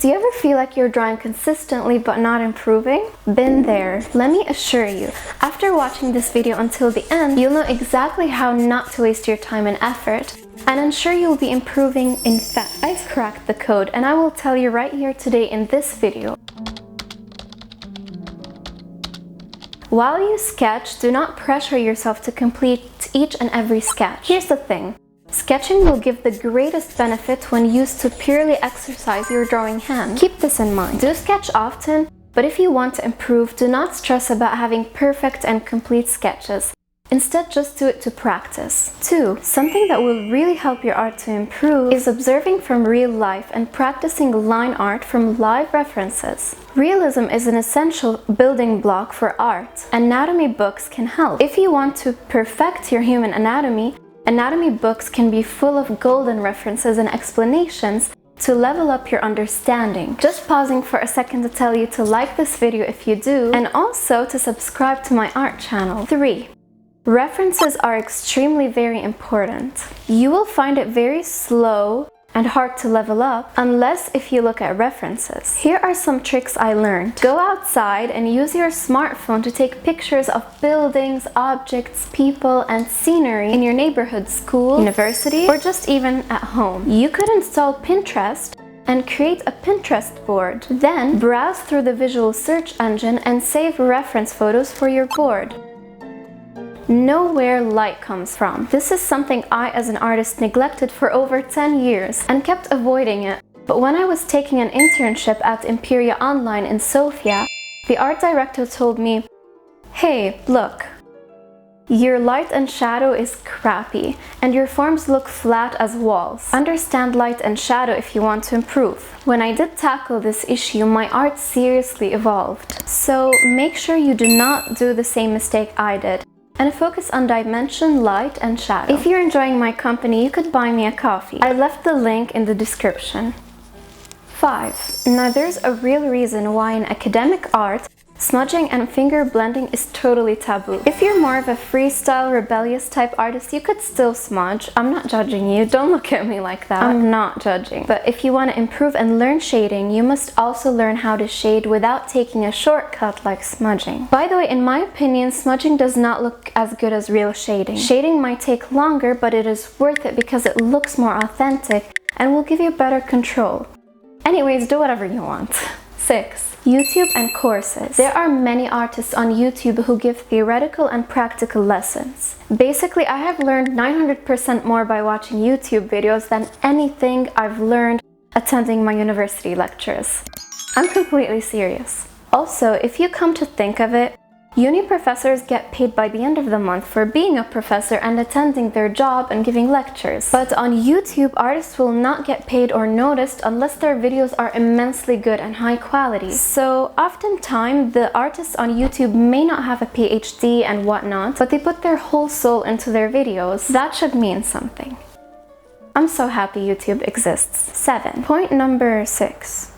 Do you ever feel like you're drawing consistently but not improving? Been there. Let me assure you, after watching this video until the end, you'll know exactly how not to waste your time and effort, and ensure you'll be improving in fact. I've cracked the code, and I will tell you right here today in this video. While you sketch, do not pressure yourself to complete each and every sketch. Here's the thing. Sketching will give the greatest benefit when used to purely exercise your drawing hand. Keep this in mind. Do sketch often, but if you want to improve, do not stress about having perfect and complete sketches. Instead, just do it to practice. 2. Something that will really help your art to improve is observing from real life and practicing line art from live references. Realism is an essential building block for art. Anatomy books can help. If you want to perfect your human anatomy books can be full of golden references and explanations to level up your understanding. Just pausing for a second to tell you to like this video if you do, and also to subscribe to my art channel. 3. References are extremely very important. You will find it very slow and hard to level up unless if you look at references. Here are some tricks I learned. Go outside and use your smartphone to take pictures of buildings, objects, people, and scenery in your neighborhood, school, university, or just even at home. You could install Pinterest and create a Pinterest board. Then browse through the visual search engine and save reference photos for your board. Know where light comes from. This is something I as an artist neglected for over 10 years and kept avoiding it. But when I was taking an internship at Imperia Online in Sofia, the art director told me, "Hey, look, your light and shadow is crappy and your forms look flat as walls. Understand light and shadow if you want to improve." When I did tackle this issue, my art seriously evolved. So make sure you do not do the same mistake I did, and focus on dimension, light, and shadow. If you're enjoying my company, you could buy me a coffee. I left the link in the description. 5. Now there's a real reason why in academic art, smudging and finger blending is totally taboo. If you're more of a freestyle, rebellious type artist, you could still smudge. I'm not judging you. Don't look at me like that. I'm not judging. But if you want to improve and learn shading, you must also learn how to shade without taking a shortcut like smudging. By the way, in my opinion, smudging does not look as good as real shading. Shading might take longer, but it is worth it because it looks more authentic and will give you better control. Anyways, do whatever you want. 6. YouTube and courses. There are many artists on YouTube who give theoretical and practical lessons. Basically, I have learned 900% more by watching YouTube videos than anything I've learned attending my university lectures. I'm completely serious. Also, if you come to think of it, uni professors get paid by the end of the month for being a professor and attending their job and giving lectures. But on YouTube, artists will not get paid or noticed unless their videos are immensely good and high quality. So oftentimes, the artists on YouTube may not have a PhD and whatnot, but they put their whole soul into their videos. That should mean something. I'm so happy YouTube exists. 7. Point number 6.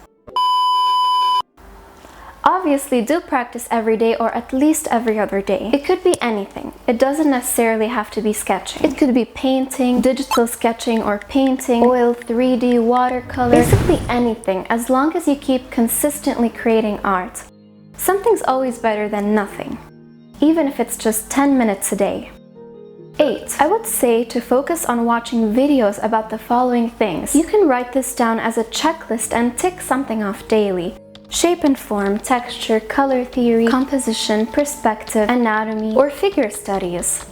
Obviously, do practice every day or at least every other day. It could be anything. It doesn't necessarily have to be sketching. It could be painting, digital sketching or painting, oil, 3D, watercolor, basically anything, as long as you keep consistently creating art. Something's always better than nothing, even if it's just 10 minutes a day. 8. I would say to focus on watching videos about the following things. You can write this down as a checklist and tick something off daily. Shape and form, texture, color theory, composition, perspective, anatomy, or figure studies.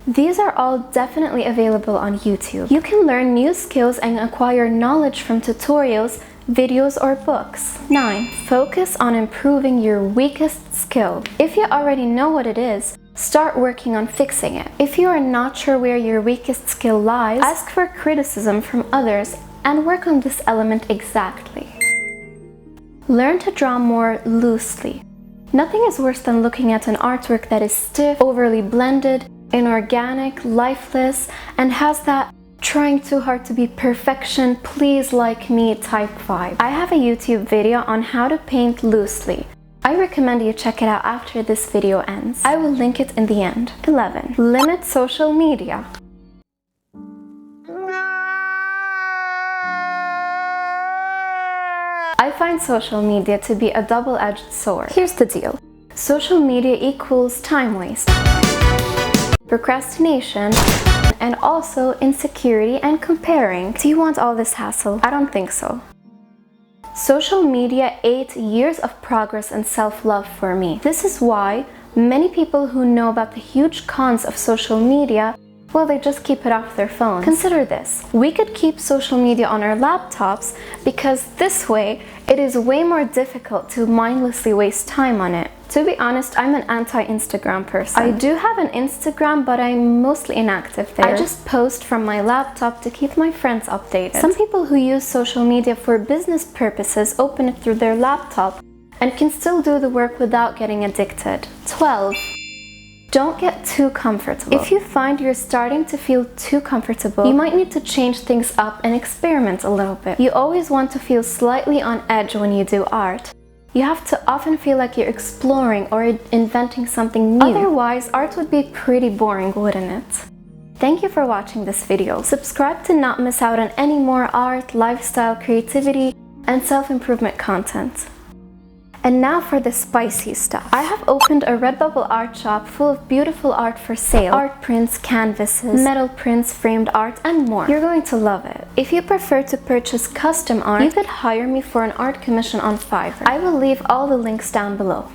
These are all definitely available on YouTube. You can learn new skills and acquire knowledge from tutorials, videos, or books. 9. Focus on improving your weakest skill. If you already know what it is, start working on fixing it. If you are not sure where your weakest skill lies, ask for criticism from others and work on this element exactly. Learn to draw more loosely. Nothing is worse than looking at an artwork that is stiff, overly blended, inorganic, lifeless, and has that trying too hard to be perfection, please like me type vibe. I have a YouTube video on how to paint loosely. I recommend you check it out after this video ends. I will link it in the end. 11. Limit social media. I find social media to be a double-edged sword. Here's the deal. Social media equals time waste, procrastination, and also insecurity and comparing. Do you want all this hassle? I don't think so. Social media ate years of progress and self-love for me. This is why many people who know about the huge cons of social media, well, they just keep it off their phones. Consider this. We could keep social media on our laptops because this way it is way more difficult to mindlessly waste time on it. To be honest, I'm an anti-Instagram person. I do have an Instagram, but I'm mostly inactive there. I just post from my laptop to keep my friends updated. Some people who use social media for business purposes open it through their laptop and can still do the work without getting addicted. 12. Don't get too comfortable. If you find you're starting to feel too comfortable, you might need to change things up and experiment a little bit. You always want to feel slightly on edge when you do art. You have to often feel like you're exploring or inventing something new. Otherwise, art would be pretty boring, wouldn't it? Thank you for watching this video. Subscribe to not miss out on any more art, lifestyle, creativity, and self-improvement content. And now for the spicy stuff. I have opened a Redbubble art shop full of beautiful art for sale. Art prints, canvases, metal prints, framed art, and more. You're going to love it. If you prefer to purchase custom art, you could hire me for an art commission on Fiverr. I will leave all the links down below.